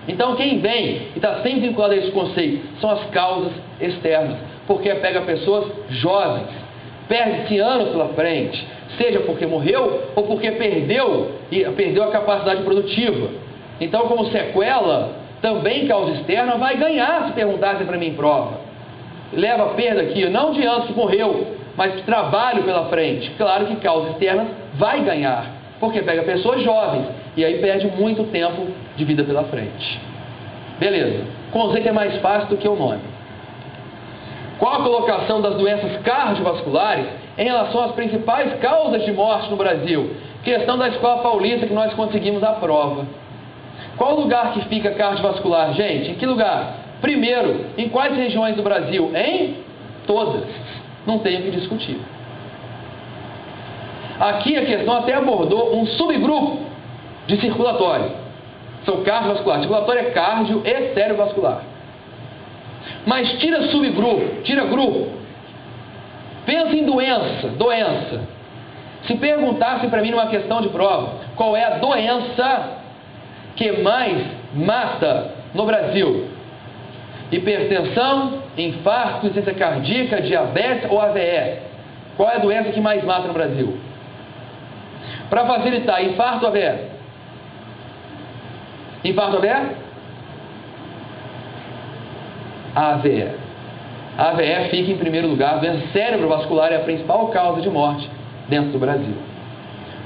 Então quem vem e está sempre vinculado a esse conceito são as causas externas, porque pega pessoas jovens, perde-se anos pela frente, seja porque morreu ou porque perdeu a capacidade produtiva. Então, como sequela, também causa externa, vai ganhar se perguntassem para mim em prova. Leva a perda aqui, não de anos que morreu, mas de trabalho pela frente. Claro que causa externa vai ganhar, porque pega pessoas jovens e aí perde muito tempo de vida pela frente. Beleza, o conceito é mais fácil do que o nome. Qual a colocação das doenças cardiovasculares em relação às principais causas de morte no Brasil? Questão da Escola Paulista que nós conseguimos a prova. Qual lugar que fica cardiovascular, gente? Em que lugar? Primeiro, em quais regiões do Brasil? Em todas. Não tem o que discutir. Aqui a questão até abordou um subgrupo de circulatório. São cardiovascular. Circulatório é cardio e cerebrovascular. Mas tira subgrupo, tira grupo. Pensa em doença. Se perguntassem para mim numa questão de prova, qual é a doença que mais mata no Brasil? Hipertensão, infarto, insuficiência cardíaca, diabetes ou AVE? Qual é a doença que mais mata no Brasil? Para facilitar, infarto ou AVE? Infarto ou AVE? AVE. AVE fica em primeiro lugar. A doença cerebrovascular é a principal causa de morte dentro do Brasil.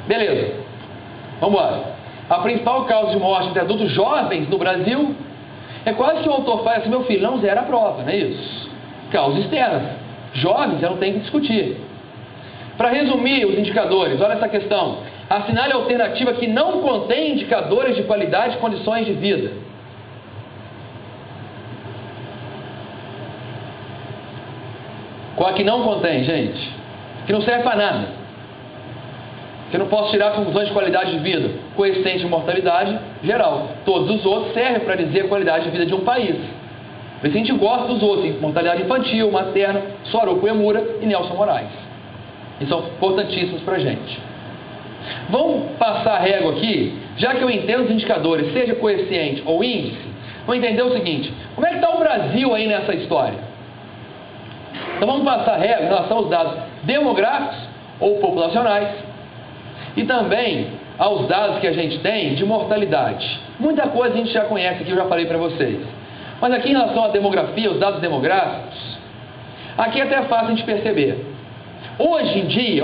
Beleza, vamos embora. A principal causa de morte entre adultos jovens no Brasil é quase que o autor faz assim: meu filho, não zera a prova, não é isso? Causa externa. Jovens, eu não tenho que discutir. Para resumir os indicadores, olha essa questão. Assinale a alternativa que não contém indicadores de qualidade e condições de vida. Qual é que não contém, gente? Que não serve para nada. Que eu não posso tirar conclusões de qualidade de vida. Coeficiente de mortalidade geral. Todos os outros servem para dizer a qualidade de vida de um país. Por isso a gente gosta dos outros. Mortalidade infantil, materna, Soaroku Emura e Nelson Moraes. E são importantíssimos para a gente. Vamos passar a régua aqui. Já que eu entendo os indicadores, seja coeficiente ou índice, vamos entender o seguinte: como é que está o Brasil aí nessa história? Então vamos passar a régua em relação aos dados demográficos ou populacionais e também aos dados que a gente tem de mortalidade. Muita coisa a gente já conhece aqui, eu já falei para vocês. Mas aqui em relação à demografia, os dados demográficos, aqui é até fácil a gente perceber. Hoje em dia,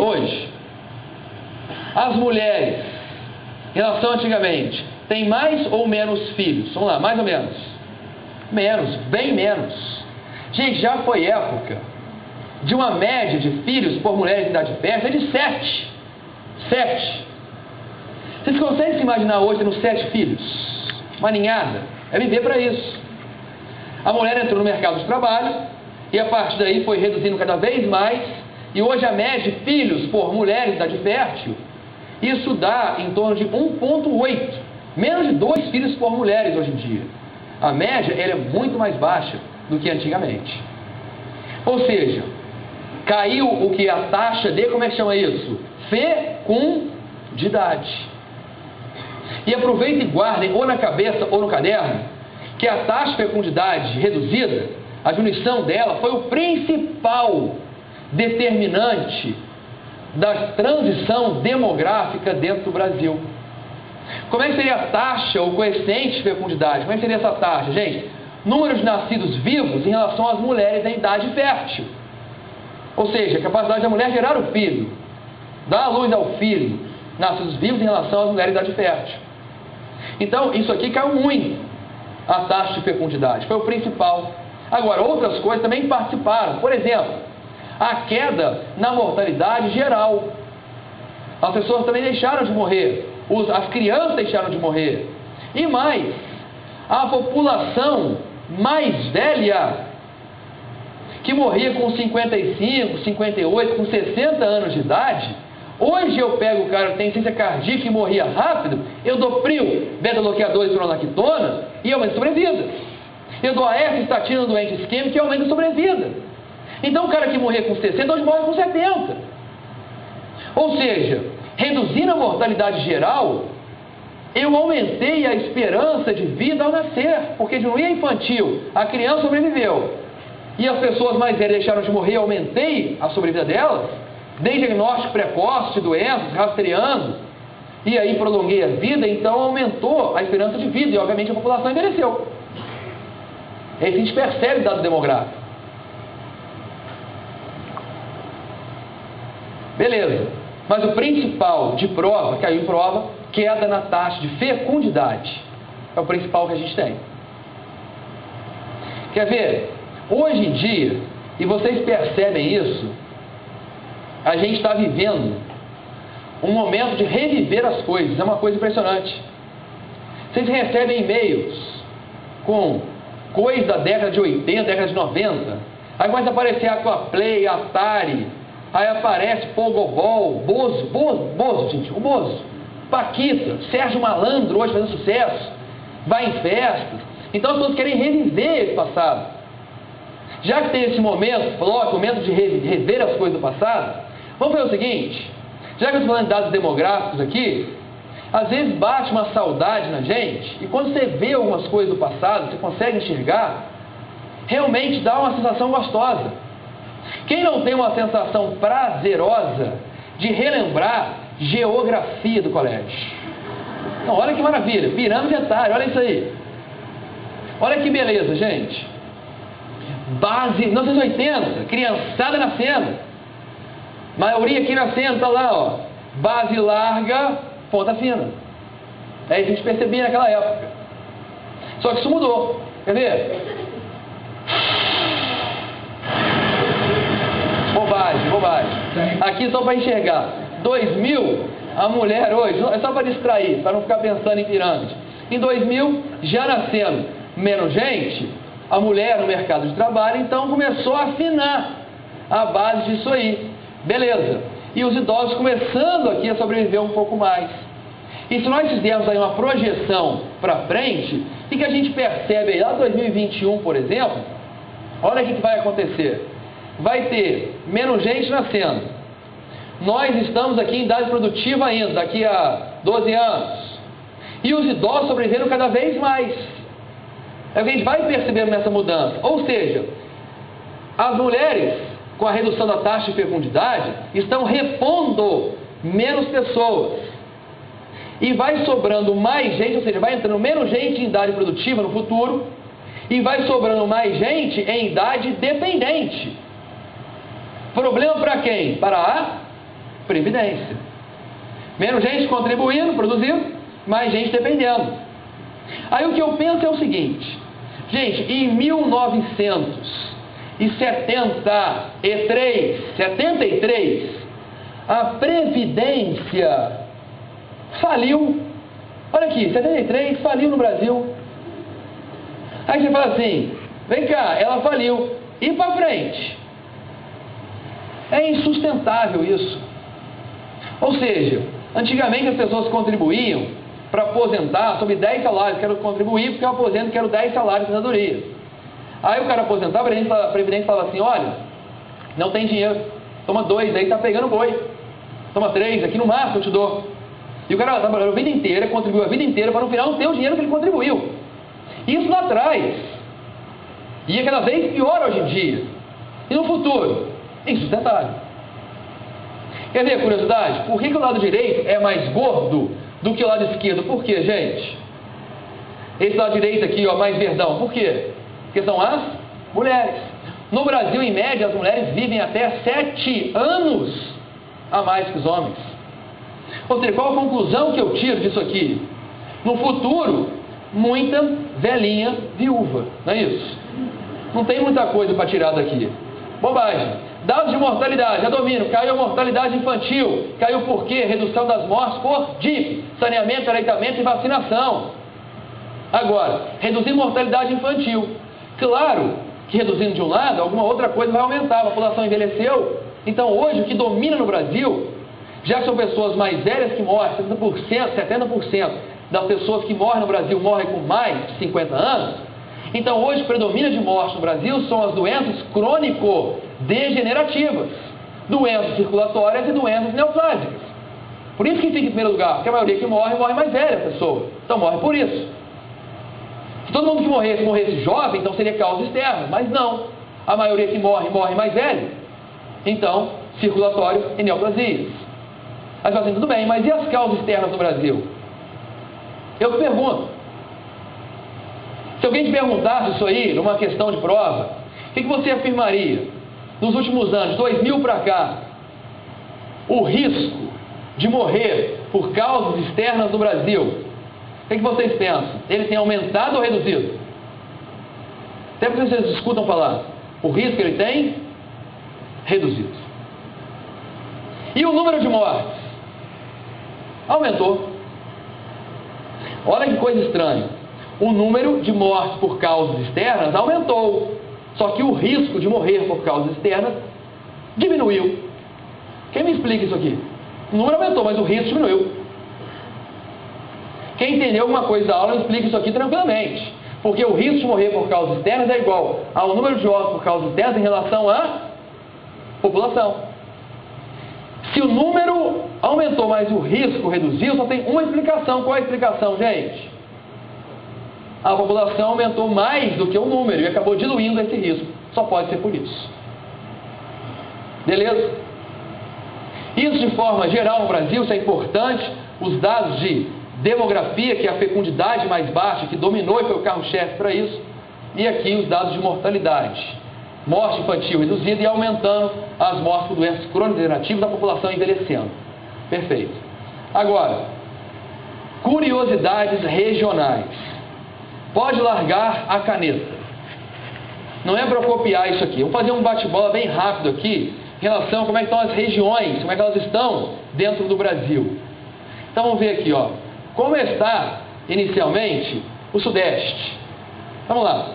as mulheres, em relação a antigamente, têm mais ou menos filhos? Vamos lá, mais ou menos. Menos, bem menos. Gente, já foi época de uma média de filhos por mulher em idade fértil de 7. Vocês conseguem se imaginar hoje tendo 7 filhos? Uma ninhada? É viver para isso. A mulher entrou no mercado de trabalho e a partir daí foi reduzindo cada vez mais. E hoje a média de filhos por mulher em idade fértil, isso dá em torno de 1,8. Menos de 2 filhos por mulheres hoje em dia. A média ela é muito mais baixa do que antigamente. Ou seja, caiu o que a taxa de, como é que chama isso? Fecundidade. E aproveitem e guardem ou na cabeça ou no caderno que a taxa de fecundidade reduzida, a diminuição dela foi o principal determinante da transição demográfica dentro do Brasil. Como é que seria a taxa ou coeficiente de fecundidade? Como é que seria essa taxa, gente? Número de nascidos vivos em relação às mulheres em idade fértil. Ou seja, a capacidade da mulher gerar o filho, dar a luz ao filho, nascidos vivos em relação às mulheres em idade fértil. Então, isso aqui caiu muito, a taxa de fecundidade, foi o principal. Agora, outras coisas também participaram. Por exemplo, a queda na mortalidade geral. As pessoas também deixaram de morrer, as crianças deixaram de morrer. E mais, a população mais velha, que morria com 55, 58, com 60 anos de idade, hoje eu pego o cara que tem insuficiência cardíaca e morria rápido, eu dou prio, beta-bloqueador e clonolactona e aumento a sobrevida. Eu dou AF, estatina, doente isquêmico e aumento a sobrevida. Então o cara que morria com 60, hoje morre com 70. Ou seja, reduzindo a mortalidade geral, eu aumentei a esperança de vida ao nascer, porque de doença infantil a criança sobreviveu, e as pessoas mais velhas deixaram de morrer, eu aumentei a sobrevida delas, dei diagnóstico precoce de doenças, rastreando, e aí prolonguei a vida, então aumentou a esperança de vida, e obviamente a população envelheceu. É isso que a gente percebe o dado demográfico. Beleza, mas o principal de prova, caiu em prova, queda na taxa de fecundidade. É o principal que a gente tem. Quer ver? Hoje em dia, e vocês percebem isso, a gente está vivendo um momento de reviver as coisas. É uma coisa impressionante. Vocês recebem e-mails com coisas da década de 80, década de 90. Aí começa a aparecer a Aquaplay, a Atari. Aí aparece Pogobol, Bozo, gente, o Bozo. Paquita, Sérgio Malandro, hoje fazendo sucesso. Vai em festas. Então as pessoas querem reviver esse passado. Já que tem esse momento, momento de rever as coisas do passado, vamos fazer o seguinte. Já que eu estou falando de dados demográficos aqui, às vezes bate uma saudade na gente, e quando você vê algumas coisas do passado, você consegue enxergar, realmente dá uma sensação gostosa. Quem não tem uma sensação prazerosa de relembrar geografia do colégio? Então, olha que maravilha, pirâmide etária, olha isso aí. Olha que beleza, gente. Base, 1980, criançada nascendo. Maioria aqui nascendo, tá lá, ó. Base larga, ponta fina. É isso que a gente percebia naquela época. Só que isso mudou. Quer ver? Bobagem. Aqui só para enxergar. 2000, a mulher hoje, é só para distrair, para não ficar pensando em pirâmide. Em 2000, já nascendo menos gente, a mulher no mercado de trabalho, então começou a afinar a base disso aí. Beleza. E os idosos começando aqui a sobreviver um pouco mais. E se nós fizermos aí uma projeção para frente, o que a gente percebe aí lá 2021, por exemplo, olha o que vai acontecer. Vai ter menos gente nascendo. Nós estamos aqui em idade produtiva ainda, daqui a 12 anos. E os idosos sobrevivendo cada vez mais. A gente vai percebendo nessa mudança. Ou seja, as mulheres, com a redução da taxa de fecundidade, estão repondo menos pessoas. E vai sobrando mais gente, ou seja, vai entrando menos gente em idade produtiva no futuro, e vai sobrando mais gente em idade dependente. Problema para quem? Para a Previdência. Menos gente contribuindo, produzindo, mais gente dependendo. Aí o que eu penso é o seguinte, gente, em 1973, a Previdência faliu. Olha aqui, 73 faliu no Brasil. Aí você fala assim, vem cá, ela faliu. E para frente? É insustentável isso. Ou seja, antigamente as pessoas contribuíam para aposentar sobre 10 salários, quero contribuir porque eu aposento, quero 10 salários de aposentadoria. Aí o cara aposentava, a Previdência falava assim, olha, não tem dinheiro, toma 2, aí tá pegando boi, toma 3, aqui no máximo eu te dou. E o cara trabalhou a vida inteira, contribuiu a vida inteira para no final não ter o dinheiro que ele contribuiu. Isso lá atrás. E é cada vez pior hoje em dia. E no futuro? Insustentável. Quer ver a curiosidade? Por que o lado direito é mais gordo do que o lado esquerdo? Por quê, gente? Esse lado direito aqui, ó, mais verdão. Por quê? Porque são as mulheres. No Brasil, em média, as mulheres vivem até 7 anos a mais que os homens. Ou seja, qual a conclusão que eu tiro disso aqui? No futuro, muita velhinha viúva. Não é isso? Não tem muita coisa para tirar daqui. Bobagem. Dados de mortalidade, já domino, caiu a mortalidade infantil, caiu por quê? Redução das mortes por DIP, saneamento, aleitamento e vacinação. Agora, reduzir mortalidade infantil. Claro que reduzindo de um lado, alguma outra coisa vai aumentar, a população envelheceu. Então hoje o que domina no Brasil, já que são pessoas mais velhas que morrem, 70% das pessoas que morrem no Brasil morrem com mais de 50 anos, então hoje predomina de morte no Brasil são as doenças crônico-degenerativas, doenças circulatórias e doenças neoplásicas. Por isso que fica em primeiro lugar, porque a maioria que morre, morre mais velha a pessoa. Então morre por isso. Se todo mundo que morresse jovem, então seria causa externa, mas não. A maioria que morre, morre mais velho. Então, circulatório e neoplasias. Aí você fala assim, tudo bem, mas e as causas externas no Brasil? Eu te pergunto. Se alguém te perguntasse isso aí, numa questão de prova, o que você afirmaria? Nos últimos anos, 2000 para cá, o risco de morrer por causas externas no Brasil, o que vocês pensam? Ele tem aumentado ou reduzido? Até porque vocês escutam falar, o risco que ele tem, reduzido. E o número de mortes? Aumentou. Olha que coisa estranha. O número de mortes por causas externas aumentou. Só que o risco de morrer por causas externas diminuiu. Quem me explica isso aqui? O número aumentou, mas o risco diminuiu. Quem entendeu alguma coisa da aula, me explica isso aqui tranquilamente. Porque o risco de morrer por causas externas é igual ao número de óbitos por causas externas em relação à população. Se o número aumentou, mas o risco reduziu, só tem uma explicação. Qual é a explicação, gente? A população aumentou mais do que o número e acabou diluindo esse risco. Só pode ser por isso. Beleza? Isso de forma geral no Brasil, isso é importante. Os dados de demografia, que é a fecundidade mais baixa, que dominou e foi o carro-chefe para isso. E aqui os dados de mortalidade. Morte infantil reduzida e aumentando as mortes por doenças crônico-degenerativas da população envelhecendo. Perfeito. Agora, curiosidades regionais. Pode largar a caneta. Não é para copiar isso aqui. Vou fazer um bate-bola bem rápido aqui em relação a como é que estão as regiões, como é que elas estão dentro do Brasil. Então vamos ver aqui, ó. Como está, inicialmente, o Sudeste? Vamos lá.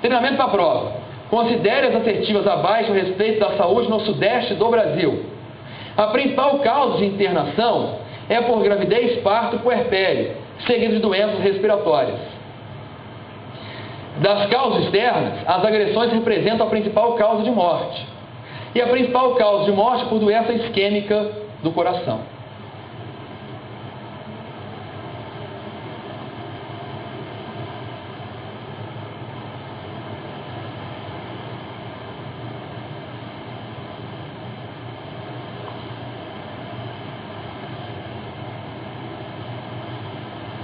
Treinamento para a prova. Considere as assertivas abaixo a respeito da saúde no Sudeste do Brasil. A principal causa de internação é por gravidez, parto e puerpério, seguido de doenças respiratórias. Das causas externas, as agressões representam a principal causa de morte. E a principal causa de morte por doença isquêmica do coração.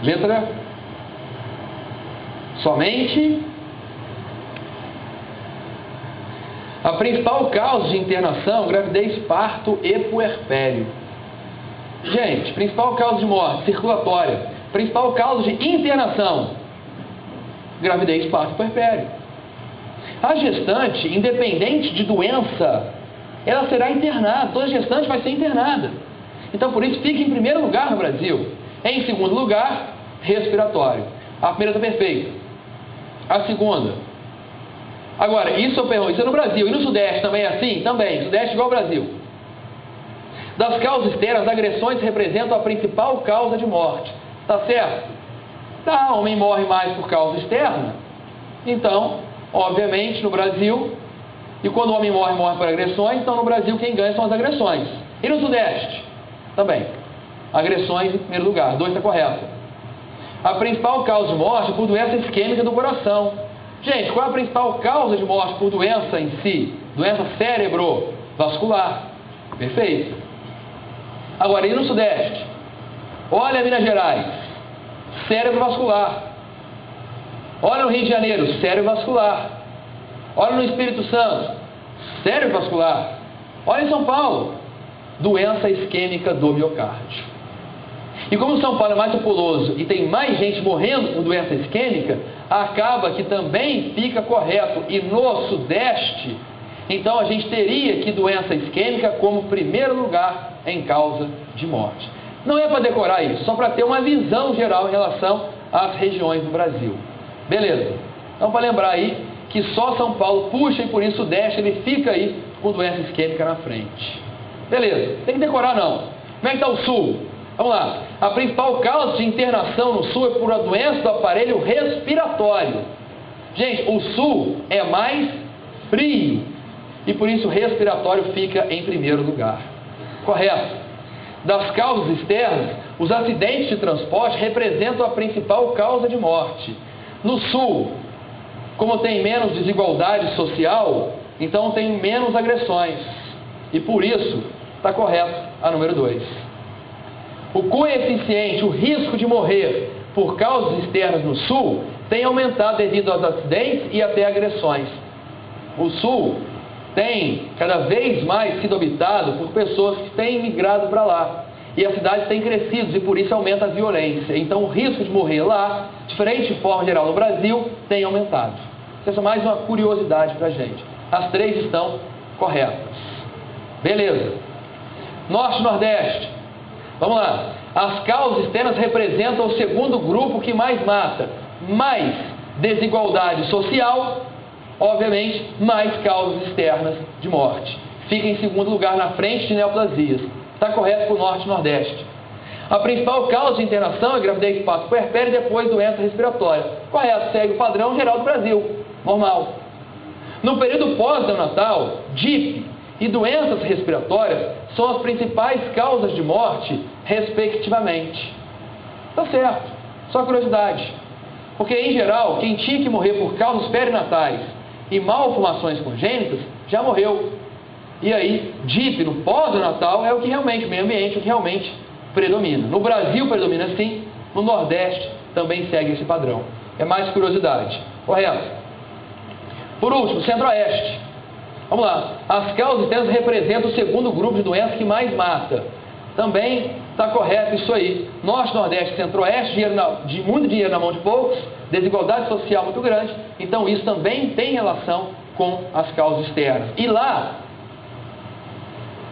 Letra somente. A principal causa de internação, gravidez, parto e puerpério. Gente, principal causa de morte, circulatória. Principal causa de internação, gravidez, parto e puerpério. A gestante, independente de doença, ela será internada. Toda gestante vai ser internada. Então, por isso, fica em primeiro lugar no Brasil. Em segundo lugar, respiratório. A primeira está perfeita. A segunda. Agora, isso é no Brasil. E no Sudeste também é assim? Também. Sudeste igual ao Brasil. Das causas externas, as agressões representam a principal causa de morte. Tá certo? Tá, homem morre mais por causa externa. Então, obviamente, no Brasil, e quando o homem morre, morre por agressões, então no Brasil quem ganha são as agressões. E no Sudeste? Também. Agressões em primeiro lugar. 2 está correto. A principal causa de morte por doença isquêmica do coração. Gente, qual é a principal causa de morte por doença em si? Doença cerebrovascular. Perfeito. Agora, e no Sudeste? Olha Minas Gerais. Cerebrovascular. Olha no Rio de Janeiro. Cerebrovascular. Olha no Espírito Santo. Cerebrovascular. Olha em São Paulo. Doença isquêmica do miocárdio. E como São Paulo é mais populoso e tem mais gente morrendo por doença isquêmica, acaba que também fica correto. E no Sudeste, então a gente teria que doença isquêmica como primeiro lugar em causa de morte. Não é para decorar isso, só para ter uma visão geral em relação às regiões do Brasil. Beleza? Então, para lembrar aí que só São Paulo puxa e por isso o Sudeste ele fica aí com doença isquêmica na frente. Beleza? Tem que decorar não. Como é que está o Sul? Vamos lá. A principal causa de internação no Sul é por uma doença do aparelho respiratório. Gente, o Sul é mais frio e por isso o respiratório fica em primeiro lugar. Correto. das causas externas, os acidentes de transporte representam a principal causa de morte. No Sul, como tem menos desigualdade social, então tem menos agressões. E por isso, está correto a número 2. O coeficiente, o risco de morrer por causas externas no Sul, tem aumentado devido aos acidentes e até agressões. O Sul tem cada vez mais sido habitado por pessoas que têm migrado para lá. E as cidades têm crescido e por isso aumenta a violência. Então o risco de morrer lá, diferente de forma geral no Brasil, tem aumentado. Essa é mais uma curiosidade para a gente. As 3 estão corretas. Beleza. Norte e Nordeste. Vamos lá. As causas externas representam o segundo grupo que mais mata. Mais desigualdade social, obviamente, mais causas externas de morte. Fica em segundo lugar na frente de neoplasias. Está correto para o Norte e Nordeste. A principal causa de internação é gravidez de parto puerpério e depois doença respiratória. Correto, segue o padrão geral do Brasil. Normal. No período pós-neonatal, DIP e doenças respiratórias são as principais causas de morte, respectivamente. Tá certo. Só curiosidade. Porque, em geral, quem tinha que morrer por causas perinatais e malformações congênitas, já morreu. E aí, DIP no pós-natal é o que realmente, o meio ambiente, o que realmente predomina. No Brasil predomina sim, no Nordeste também segue esse padrão. É mais curiosidade. Correto. Por último, Centro-Oeste. Vamos lá. As causas externas representam o segundo grupo de doenças que mais mata. Também está correto isso aí. Norte, Nordeste, Centro-Oeste, muito dinheiro na mão de poucos, desigualdade social muito grande. Então isso também tem relação com as causas externas. E lá,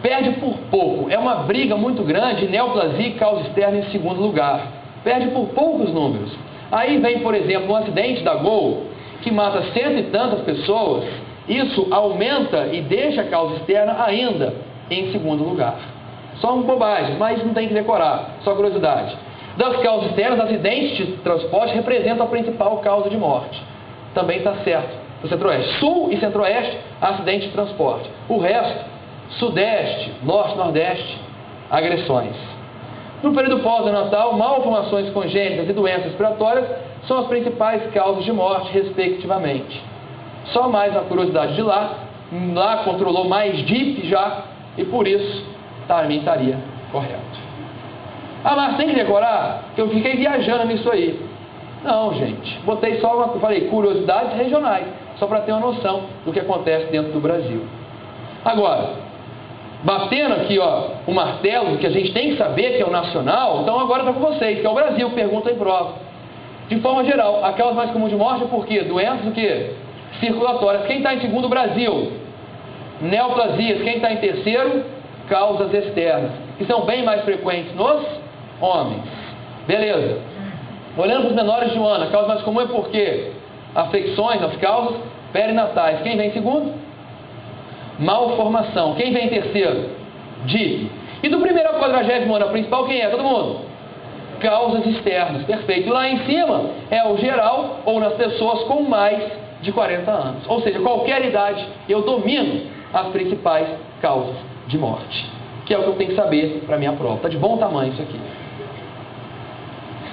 perde por pouco. É uma briga muito grande, neoplasia e causa externa em segundo lugar. Perde por poucos números. Aí vem, por exemplo, um acidente da Gol, que mata 100 e tantas pessoas. Isso aumenta e deixa a causa externa ainda em segundo lugar. Só uma bobagem, mas não tem que decorar, só curiosidade. Das causas externas, acidentes de transporte representam a principal causa de morte. Também está certo no Centro-Oeste. Sul e Centro-Oeste, acidente de transporte. O resto, Sudeste, Norte, Nordeste, agressões. No período pós-natal, malformações congênitas e doenças respiratórias são as principais causas de morte, respectivamente. Só mais uma curiosidade de lá. Lá controlou mais DIP já, e por isso também estaria correto. Ah, mas tem que decorar? Que eu fiquei viajando nisso aí. Não, gente. Botei só falei, curiosidades regionais, só para ter uma noção do que acontece dentro do Brasil. Agora, batendo aqui, ó, o martelo, que a gente tem que saber que é o nacional, então agora está com vocês, que é o Brasil, pergunta em prova. De forma geral, a causa mais comum de morte é por quê? Doenças o quê? Circulatórias. Quem está em segundo, Brasil? Neoplasias. Quem está em terceiro? Causas externas, que são bem mais frequentes nos homens. Beleza. Olhando para os menores de um ano, a causa mais comum é por quê? Afecções, as causas perinatais. Quem vem em segundo? Malformação. Quem vem em terceiro? DIP. E do primeiro ao 40º ano, a principal quem é? Todo mundo? Causas externas. Perfeito. E lá em cima é o geral ou nas pessoas com mais de 40 anos. Ou seja, qualquer idade eu domino as principais causas de morte. Que é o que eu tenho que saber para a minha prova. Está de bom tamanho isso aqui.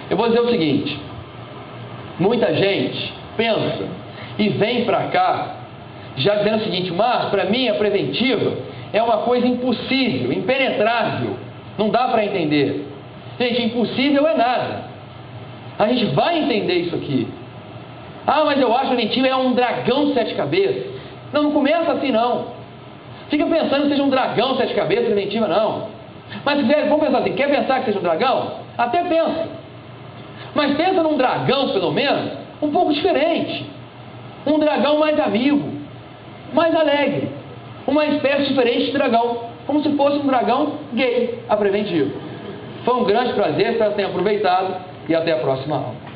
Eu vou dizer o seguinte. Muita gente pensa e vem para cá já dizendo o seguinte, mas para mim a preventiva é uma coisa impossível, impenetrável, não dá para entender. Gente, impossível é nada. A gente vai entender isso aqui. Ah, mas eu acho que a preventiva é um dragão de 7 cabeças. Não, não começa assim não. Fica pensando que seja um dragão de 7 cabeças, preventiva não. Mas vamos pensar assim, quer pensar que seja um dragão? Até pensa. Mas pensa num dragão, pelo menos, um pouco diferente. Um dragão mais amigo, mais alegre, uma espécie diferente de dragão, como se fosse um dragão gay, a preventivo. Foi um grande prazer, espero que tenham aproveitado e até a próxima aula.